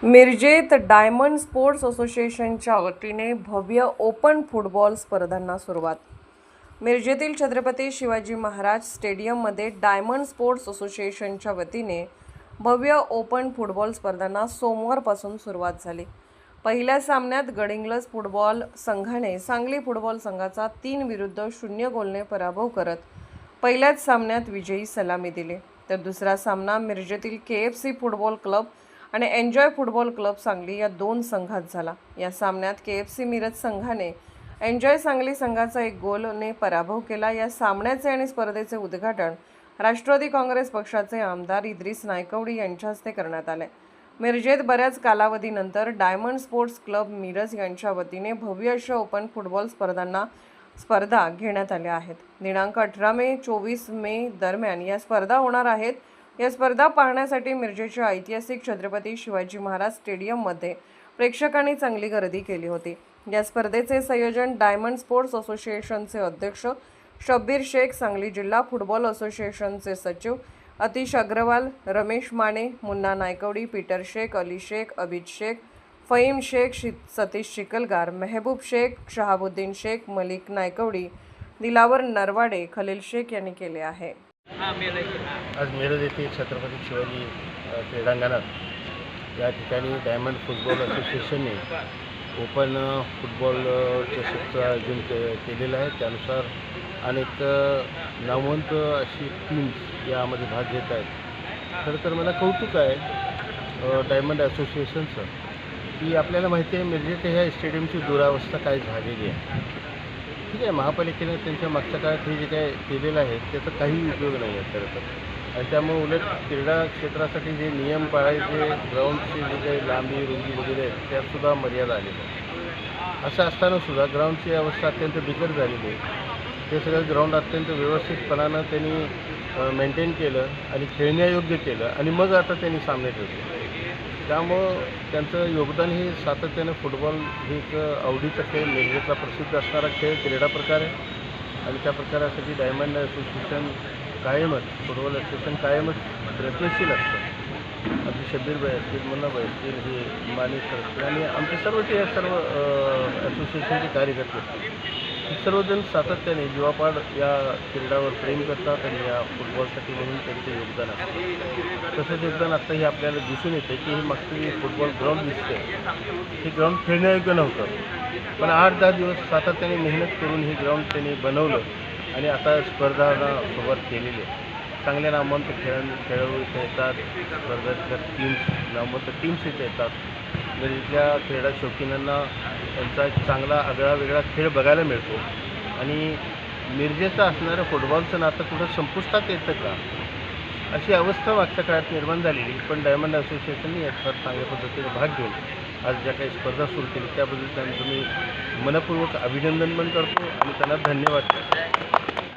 मिरजेत diamond sports असोसिएशनच्या वतीने भव्य ओपन फुटबॉल स्पर्धांना सुरुवात। मिरजेतील छत्रपती शिवाजी महाराज स्टेडियममध्ये डायमंड स्पोर्ट्स असोसिएशनच्या वतीने भव्य ओपन फुटबॉल स्पर्धांना सोमवारपासून सुरुवात झाली। पहिल्या सामन्यात गडिंग्लज फुटबॉल संघाने सांगली फुटबॉल संघाचा 3-0 गोलने पराभव करत पहिल्याच सामन्यात विजयी सलामी दिली। तर दुसरा सामना मिरजेतील KFC फुटबॉल क्लब आणि एन्जॉय फुटबॉल क्लब सांगली या दोन संघात झाला। या सामन्यात KFC मिरज संघाने एन्जॉय सांगली संघाचा 1 गोलने पराभव केला। या सामन्याचे आणि स्पर्धेचे उद्घाटन राष्ट्रवादी काँग्रेस पक्षाचे आमदार इद्रिस नायकवडी यांच्या हस्ते करण्यात आले। मिरजेत बऱ्याच कालावधीनंतर डायमंड स्पोर्ट्स क्लब मिरज यांच्या वतीने भव्य अशा ओपन फुटबॉल स्पर्धा घेण्यात आल्या आहेत। दिनांक 18 मे 24 मे दरम्यान या स्पर्धा होणार आहेत। या स्पर्धा पाहण्यासाठी मिरजेच्या ऐतिहासिक छत्रपती शिवाजी महाराज स्टेडियममध्ये प्रेक्षकांनी चांगली गर्दी केली होती। या स्पर्धेचे संयोजन डायमंड स्पोर्ट्स असोसिएशनचे अध्यक्ष शब्बीर शेख, सांगली जिल्हा फुटबॉल असोसिएशनचे सचिव अतिश अग्रवाल, रमेश माने, मुन्ना नायकवडी, पीटर शेख, अली शेख, अबिद शेख, फहीम शेख, सतीश चिखलगार, मेहबूब शेख, शहाबुद्दीन शेख, मलिक नायकवडी, दिलावर नरवाडे, खलील शेख यांनी केले आहे। आज मिरज येथे छत्रपती शिवाजी क्रीडांगणात या ठिकाणी डायमंड फुटबॉल असोसिएशनने ओपन फुटबॉलचं क्षेत्र आयोजन केलेलं आहे। त्यानुसार अनेक नामवंत अशी टीम्स यामध्ये भाग घेत आहेत। खरं तर मला कौतुक आहे डायमंड असोसिएशनचं की आपल्याला माहिती आहे मिरजेच्या ह्या स्टेडियमची दुरावस्था काय झालेली आहे। ठीक आहे, महापालिकेने त्यांच्या मागच्या काळात हे जे काय केलेलं आहे त्याचा काही उपयोग नाही आहे खरं तर। आणि त्यामुळे उलट क्रीडा क्षेत्रासाठी जे नियम पाळायचे, ग्राउंडची जे काही लांबी रुंदी वगैरे आहेत त्यातसुद्धा मर्यादा आलेली आहे। असं असतानासुद्धा ग्राउंडची अवस्था अत्यंत बिकट झालेली आहे। ते सगळं ग्राउंड अत्यंत व्यवस्थितपणानं त्यांनी मेंटेन केलं आणि खेळण्यायोग्य केलं आणि मग आता त्यांनी सामने ठेवले। त्यामुळं त्यांचं योगदान हे सातत्यानं फुटबॉल हे एक आवडीचा खेळ, मिरजेतला प्रसिद्ध असणारा खेळ, क्रीडा प्रकार आहे आणि त्या प्रकारासाठी डायमंड असोसिएशन कायमच, फुटबॉल असोसिएशन कायमच प्रयत्नशील असतं। अगदी शब्बीर भाई असतील, मुन्ना भाई असतील, हे माने सर असतील आणि आमचे सर्वचे या सर्व असोसिएशनचे कार्यकर्ते असतील, हे सर्वजण सातत्याने जीवापाड या क्रीडावर प्रेम करतात आणि या फुटबॉलसाठी म्हणून त्यांचे योगदान असतं। तसंच योगदान आत्ताही आपल्याला दिसून येते की हे मागचं जे फुटबॉल ग्राउंड दिसते हे ग्राउंड खेळण्यायोग्य नव्हतं, पण 8-10 दिवस सातत्याने मेहनत करून हे ग्राउंड त्यांनी बनवलं आणि आता स्पर्धांना सुरुवात केलेली आहे। चांगल्या नामवंत खेळाडू इथे येतात, स्पर्धेतल्या नामवंत टीम्स इथे येतात। मिरजेतल्या क्रीडा शौकीनांना त्यांचा एक चांगला आगळा वेगळा खेळ बघायला मिळतो आणि मिरजेचं असणारं फुटबॉलचं नातं कुठं संपुष्टात येतं का अशी अवस्था मागच्या काळात निर्माण झालेली, पण डायमंड असोसिएशनने यात फार चांगल्या पद्धतीने भाग घेऊन आज ज्या काही स्पर्धा सुरू केली त्याबद्दल त्यांचं मी मनपूर्वक अभिनंदन पण करतो आणि त्यांना धन्यवाद करतो।